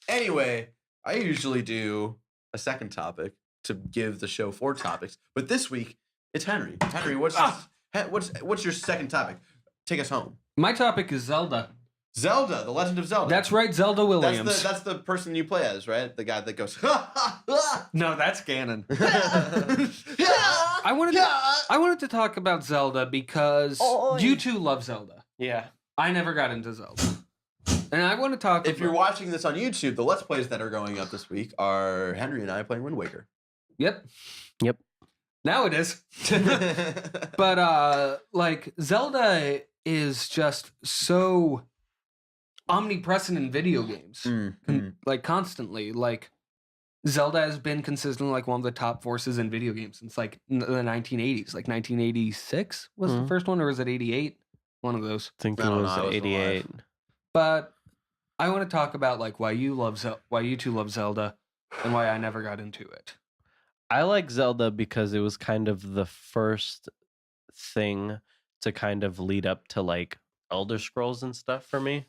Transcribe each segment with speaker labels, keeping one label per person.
Speaker 1: Anyway, I usually do a second topic to give the show 4 topics, but this week it's Henry. Henry, what's your second topic? Take us home.
Speaker 2: My topic is Zelda.
Speaker 1: Zelda, The Legend of Zelda.
Speaker 2: That's right, Zelda Williams.
Speaker 1: That's the person you play as, right? The guy that goes.
Speaker 2: No, that's Ganon. I wanted to talk about Zelda because you two love Zelda.
Speaker 3: Yeah.
Speaker 2: I never got into Zelda. And I want to talk
Speaker 1: If you're watching this on YouTube, the Let's Plays that are going up this week are Henry and I playing Wind Waker.
Speaker 2: Yep. Now it is.
Speaker 1: But
Speaker 2: But, like, Zelda is just so omnipresent in video games. Like, constantly. Like, Zelda has been consistently, like, one of the top forces in video games since, like, the 1980s. Like, 1986 was the first one, or was it 88? One of those.
Speaker 3: I think it was 88.
Speaker 2: But I want to talk about, like, why you two love Zelda and why I never got into it.
Speaker 3: I like Zelda because it was kind of the first thing to kind of lead up to like Elder Scrolls and stuff for me.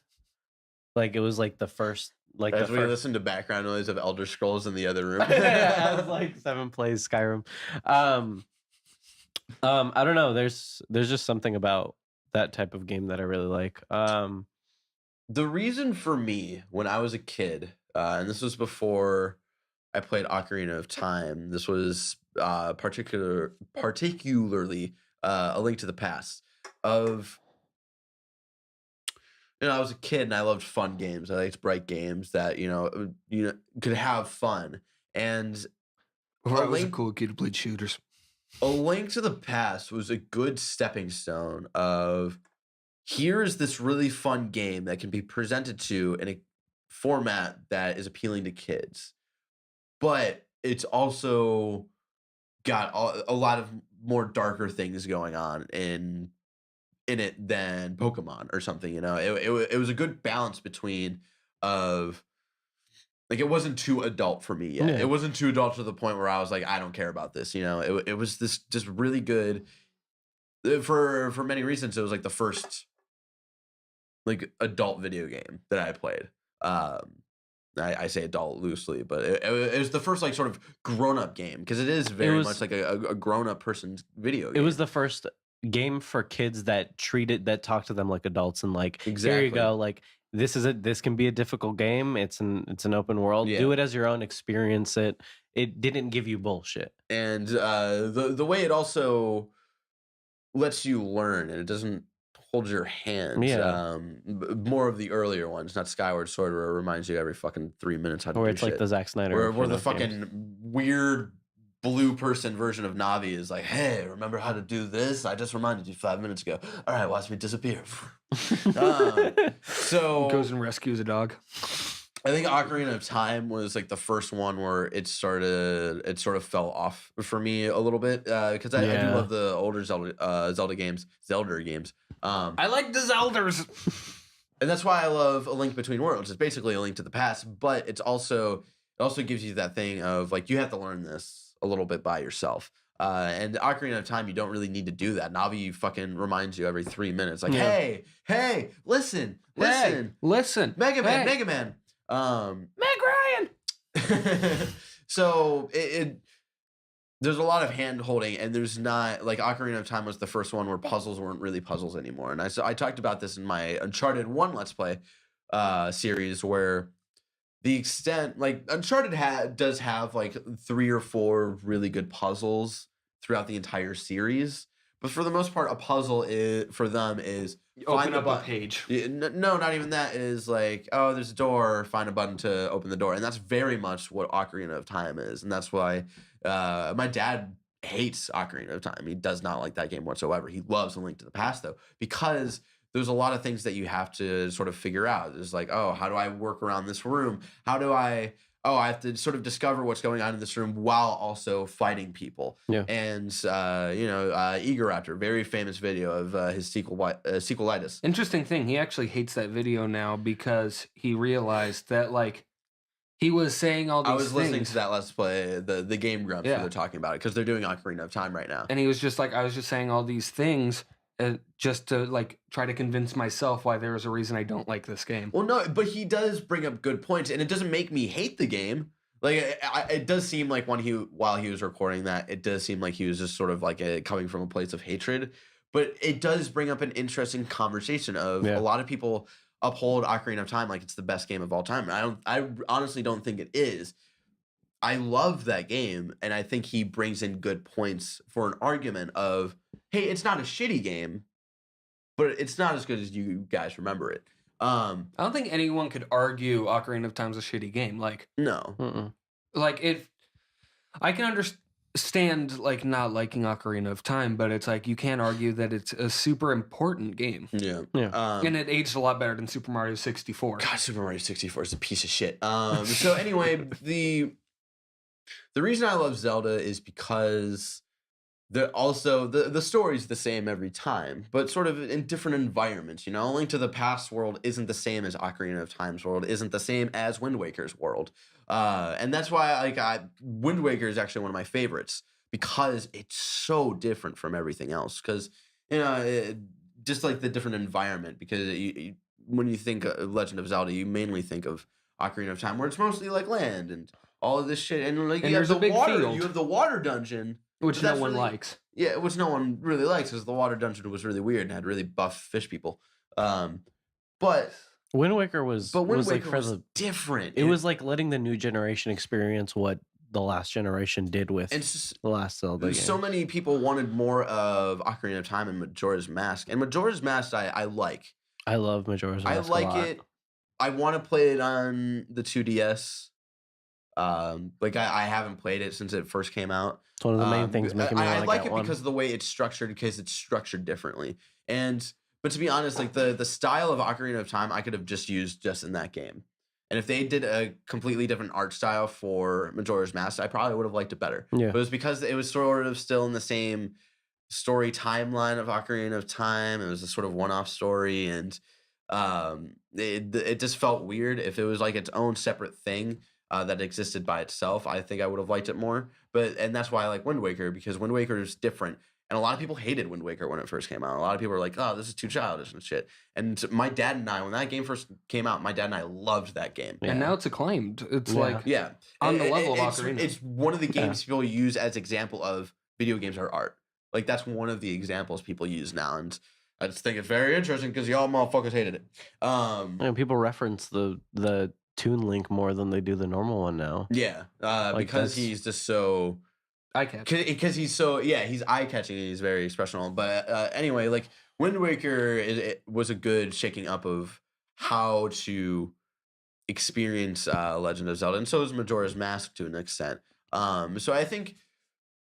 Speaker 3: Like it was like the first, like
Speaker 1: as we listen to background noise of Elder Scrolls in the other room.
Speaker 3: I was like 7 plays Skyrim. I don't know. There's just something about that type of game that I really like.
Speaker 1: The reason for me when I was a kid, and this was before I played Ocarina of Time. This was particularly A Link to the Past. I was a kid and I loved fun games. I liked bright games that could have fun. And
Speaker 2: I was a cool kid who played shooters.
Speaker 1: A Link to the Past was a good stepping stone of here's this really fun game that can be presented to in a format that is appealing to kids. But it's also got a lot of more darker things going on in it than Pokemon or something. It was a good balance between of like it wasn't too adult for me yet.
Speaker 3: Yeah.
Speaker 1: It wasn't too adult to the point where I was like, I don't care about this. It was this just really good for many reasons. It was like the first like adult video game that I played. I say adult loosely, but it was the first like sort of grown-up game because it is very much like a grown-up person's video game.
Speaker 3: It was the first game for kids that talk to them like adults and like
Speaker 1: Exactly.
Speaker 3: Here you go, like this can be a difficult game. It's an open world.
Speaker 1: Yeah.
Speaker 3: Do it as your own, experience it. It didn't give you bullshit.
Speaker 1: And the way it also lets you learn and it doesn't hold your hand.
Speaker 3: Yeah.
Speaker 1: More of the earlier ones, not Skyward Sword, where it reminds you every fucking 3 minutes how to
Speaker 3: Or
Speaker 1: do
Speaker 3: it's
Speaker 1: shit.
Speaker 3: like the Zack Snyder.
Speaker 1: Where the fucking weird blue person version of Navi is like, hey, remember how to do this? I just reminded you 5 minutes ago. All right, watch me disappear. So
Speaker 2: Goes and rescues a dog.
Speaker 1: I think Ocarina of Time was like the first one where it sort of fell off for me a little bit because I do love the older Zelda games.
Speaker 2: I like the Zeldas.
Speaker 1: And that's why I love A Link Between Worlds. It's basically A Link to the Past, but it also gives you that thing of like you have to learn this a little bit by yourself. And Ocarina of Time, you don't really need to do that. Navi fucking reminds you every 3 minutes, like, hey, listen,
Speaker 2: Mega
Speaker 1: Man.
Speaker 2: Meg Ryan.
Speaker 1: So there's a lot of hand holding, and there's not like Ocarina of Time was the first one where puzzles weren't really puzzles anymore. And I talked about this in my Uncharted 1 Let's Play series, where the extent like Uncharted does have like 3 or 4 really good puzzles throughout the entire series. But for the most part, a puzzle for them is
Speaker 2: Open up a page.
Speaker 1: No, not even that. Is like, oh, there's a door, find a button to open the door. And that's very much what Ocarina of Time is. And that's why my dad hates Ocarina of Time. He does not like that game whatsoever. He loves A Link to the Past, though, because there's a lot of things that you have to sort of figure out. There's like, oh, how do I work around this room? I have to sort of discover what's going on in this room while also fighting people.
Speaker 3: Yeah.
Speaker 1: And, Egoraptor, very famous video of his sequelitis.
Speaker 2: Interesting thing, he actually hates that video now because he realized that, like, he was saying all these things.
Speaker 1: I was listening to that Let's Play, the Game Grumps, where they're talking about it, because they're doing Ocarina of Time right now.
Speaker 2: And he was just like, I was just saying all these things, just to like try to convince myself why there is a reason I don't like this game.
Speaker 1: Well, no, but he does bring up good points, and it doesn't make me hate the game. Like, it does seem like while he was recording that, it does seem like he was just sort of like coming from a place of hatred. But it does bring up an interesting conversation of a lot of people uphold Ocarina of Time like it's the best game of all time. And I honestly don't think it is. I love that game, and I think he brings in good points for an argument of, hey, it's not a shitty game, but it's not as good as you guys remember it.
Speaker 2: I don't think anyone could argue Ocarina of Time's a shitty game. Like,
Speaker 1: no.
Speaker 2: Like, if I can understand like not liking Ocarina of Time, but it's like you can't argue that it's a super important game.
Speaker 1: Yeah.
Speaker 2: And it aged a lot better than Super Mario 64.
Speaker 1: God, Super Mario 64 is a piece of shit. So anyway, the reason I love Zelda is because the story's the same every time, but sort of in different environments. You know, Link to the Past world isn't the same as Ocarina of Time's world, isn't the same as Wind Waker's world, and that's why Wind Waker is actually one of my favorites because it's so different from everything else. Because just like the different environment. Because when you think of Legend of Zelda, you mainly think of Ocarina of Time, where it's mostly like land and all of this shit, and like
Speaker 2: and
Speaker 1: you have
Speaker 2: there's
Speaker 1: the
Speaker 2: a big
Speaker 1: water,
Speaker 2: field.
Speaker 1: you have the water dungeon.
Speaker 2: Which no one likes.
Speaker 1: Yeah, which no one really likes because the water dungeon was really weird and had really buff fish people. But
Speaker 3: Wind Waker was
Speaker 1: different.
Speaker 3: It was like letting the new generation experience what the last generation did with the last Zelda game.
Speaker 1: So many people wanted more of Ocarina of Time and Majora's Mask. And Majora's Mask I like.
Speaker 3: I love Majora's Mask.
Speaker 1: I like it. I want to play it on the 2DS. I haven't played it since it first came out.
Speaker 3: It's one of the main things making me
Speaker 1: I like it
Speaker 3: one.
Speaker 1: because of the way it's structured, because it's structured differently. But to be honest, like the style of Ocarina of Time, I could have just used just in that game. And if they did a completely different art style for Majora's Mask, I probably would have liked it better.
Speaker 3: Yeah.
Speaker 1: But it was because it was sort of still in the same story timeline of Ocarina of Time. It was a sort of one-off story, and it just felt weird. If it was like its own separate thing that existed by itself, I think I would have liked it more. And that's why I like Wind Waker, because Wind Waker is different. And a lot of people hated Wind Waker when it first came out. A lot of people were like, oh, this is too childish and shit. And my dad and I, when that game first came out, my dad and I loved that game.
Speaker 2: Yeah. And now it's acclaimed. It's on the level of Ocarina.
Speaker 1: It's one of the games people use as example of video games are art. Like, that's one of the examples people use now. And I just think it's very interesting because y'all motherfuckers hated it.
Speaker 3: And people reference the Toon Link more than they do the normal one now.
Speaker 1: Yeah, because he's just so
Speaker 2: eye-catching.
Speaker 1: Because he's so he's eye-catching and he's very expressional. But anyway, like Wind Waker was a good shaking up of how to experience Legend of Zelda, and so is Majora's Mask to an extent. So I think,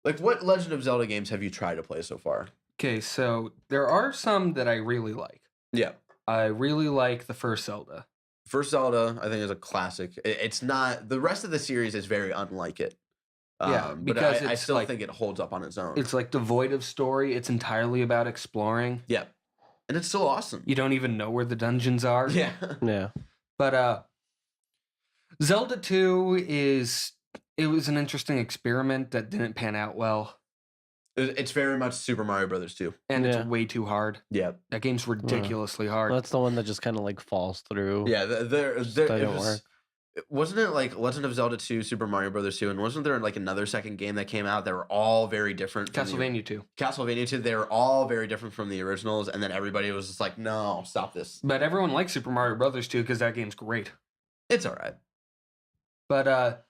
Speaker 1: like, what Legend of Zelda games have you tried to play so far?
Speaker 2: Okay, so there are some that I really like.
Speaker 1: Yeah,
Speaker 2: I really like the first Zelda.
Speaker 1: First Zelda, I think, is a classic. It's not, the rest of the series is very unlike it.
Speaker 2: Because
Speaker 1: I still think it holds up on its own.
Speaker 2: It's like devoid of story. It's entirely about exploring.
Speaker 1: Yeah, and it's still awesome.
Speaker 2: You don't even know where the dungeons are.
Speaker 1: Yeah,
Speaker 3: yeah.
Speaker 2: But Zelda 2 it was an interesting experiment that didn't pan out well.
Speaker 1: It's very much Super Mario Brothers 2.
Speaker 2: And it's way too hard.
Speaker 1: Yeah.
Speaker 2: That game's ridiculously hard.
Speaker 3: That's the one that just kind of like falls through.
Speaker 1: Yeah, wasn't it like Legend of Zelda 2, Super Mario Brothers 2, and wasn't there like another second game that came out that were all very different?
Speaker 2: Castlevania 2.
Speaker 1: Castlevania 2, they were all very different from the originals, and then everybody was just like, no, stop this.
Speaker 2: But everyone likes Super Mario Brothers 2 because that game's great.
Speaker 1: It's all right.
Speaker 2: But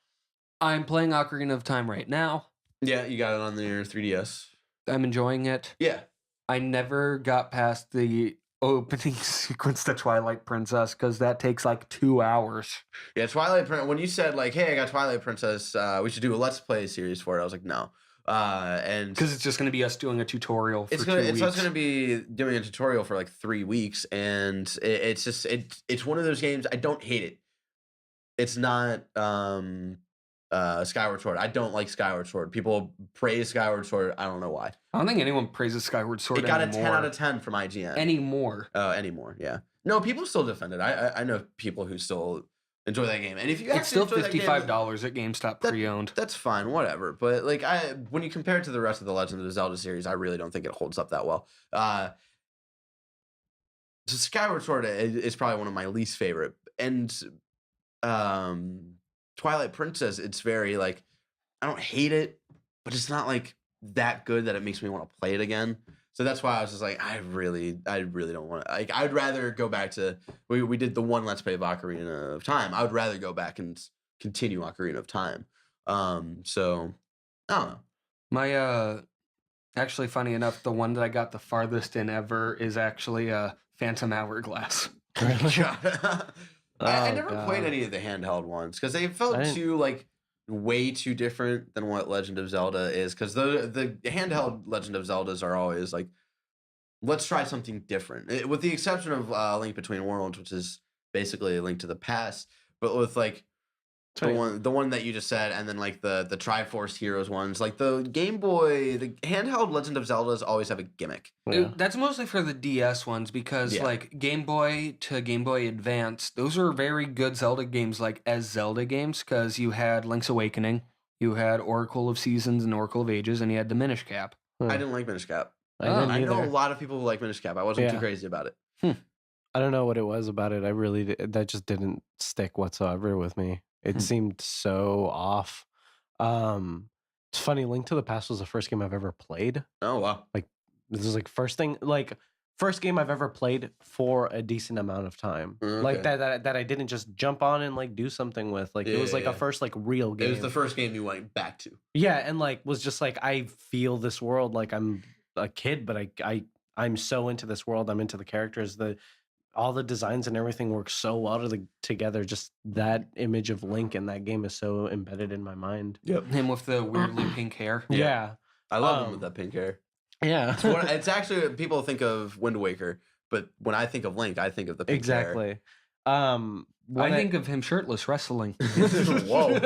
Speaker 2: I'm playing Ocarina of Time right now.
Speaker 1: Yeah, you got it on your 3DS.
Speaker 2: I'm enjoying it.
Speaker 1: Yeah.
Speaker 2: I never got past the opening sequence to Twilight Princess because that takes like 2 hours.
Speaker 1: Yeah, Twilight Princess. When you said like, "Hey, I got Twilight Princess. We should do a Let's Play series for it," I was like, "No," and
Speaker 2: because it's just going to be us doing a tutorial. For 2 weeks.
Speaker 1: It's us going to be doing a tutorial for like 3 weeks, and it's one of those games. I don't hate it. It's not Skyward Sword. I don't like Skyward Sword. People praise Skyward Sword. I don't know why.
Speaker 2: I don't think anyone praises Skyward Sword anymore.
Speaker 1: It got a 10 out of 10 from IGN.
Speaker 2: Anymore.
Speaker 1: Anymore, yeah. No, people still defend it. I know people who still enjoy that game. And if you
Speaker 2: it's still $55 at GameStop pre-owned.
Speaker 1: That's fine, whatever. But like when you compare it to the rest of the Legend of Zelda series, I really don't think it holds up that well. So Skyward Sword is probably one of my least favorite, and Twilight Princess, it's very like, I don't hate it, but it's not like that good that it makes me want to play it again. So that's why I was just like, I really don't want to. Like, I'd rather go back to we did the one Let's Play of Ocarina of Time. I would rather go back and continue Ocarina of Time. So I don't know.
Speaker 2: My actually, funny enough, the one that I got the farthest in ever is actually Phantom Hourglass.
Speaker 1: I never played any of the handheld ones because they felt too like way too different than what Legend of Zelda is. Because the handheld Legend of Zeldas are always like, let's try something different. With the exception of Link Between Worlds, which is basically a Link to the Past, but with like the one that you just said, and then like the Triforce Heroes ones, like the Game Boy, the handheld Legend of Zeldas always have a gimmick.
Speaker 2: Yeah. That's mostly for the DS ones because like Game Boy to Game Boy Advance, those are very good Zelda games, like as Zelda games, because you had Link's Awakening, you had Oracle of Seasons and Oracle of Ages, and you had the Minish Cap.
Speaker 1: I didn't like Minish Cap.
Speaker 3: I
Speaker 1: know a lot of people who like Minish Cap. I wasn't too crazy about it.
Speaker 3: I don't know what it was about it. That just didn't stick whatsoever with me. It seemed so off. It's funny. Link to the Past was the first game I've ever played.
Speaker 1: Oh wow!
Speaker 3: Like this is like first game I've ever played for a decent amount of time.
Speaker 1: Okay.
Speaker 3: Like that I didn't just jump on and like do something with. Like it was like a first like real game.
Speaker 1: It was the first game you went back to.
Speaker 3: Yeah, and like was just like I feel this world like I'm a kid, but I'm so into this world. I'm into the characters. All the designs and everything work so well together. Just that image of Link in that game is so embedded in my mind.
Speaker 1: Yep.
Speaker 2: Him with the weirdly pink hair.
Speaker 3: Yeah.
Speaker 1: I love him with that pink hair.
Speaker 3: Yeah.
Speaker 1: It's actually, people think of Wind Waker, but when I think of Link, I think of the pink hair.
Speaker 3: Exactly.
Speaker 2: I think of him shirtless wrestling.
Speaker 1: Whoa.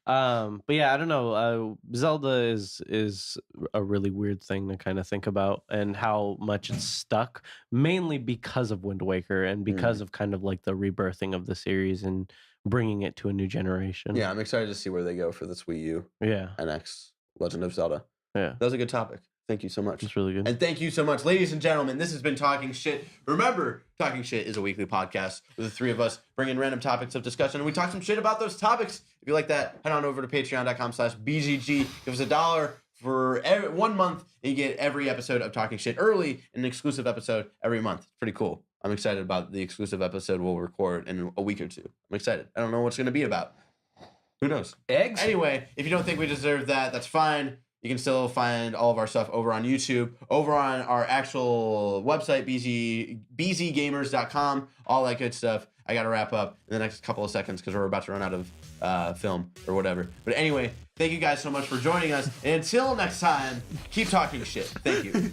Speaker 3: But yeah, I don't know. Zelda is a really weird thing to kind of think about, and how much it's stuck, mainly because of Wind Waker and because of kind of like the rebirthing of the series and bringing it to a new generation.
Speaker 1: Yeah, I'm excited to see where they go for this Wii U.
Speaker 3: Yeah.
Speaker 1: NX Legend of Zelda.
Speaker 3: Yeah.
Speaker 1: That was a good topic. Thank you so much.
Speaker 3: It's really good.
Speaker 1: And thank you so much, ladies and gentlemen. This has been Talking Shit. Remember, Talking Shit is a weekly podcast where the three of us bring in random topics of discussion, and we talk some shit about those topics. If you like that, head on over to patreon.com/BGG. Give us $1 for 1 month, and you get every episode of Talking Shit early, and an exclusive episode every month. It's pretty cool. I'm excited about the exclusive episode we'll record in a week or two. I'm excited. I don't know what it's going to be about. Who knows?
Speaker 2: Eggs?
Speaker 1: Anyway, if you don't think we deserve that, that's fine. You can still find all of our stuff over on YouTube, over on our actual website, bzgamers.com, all that good stuff. I got to wrap up in the next couple of seconds because we're about to run out of film or whatever. But anyway, thank you guys so much for joining us. And until next time, keep talking shit. Thank you.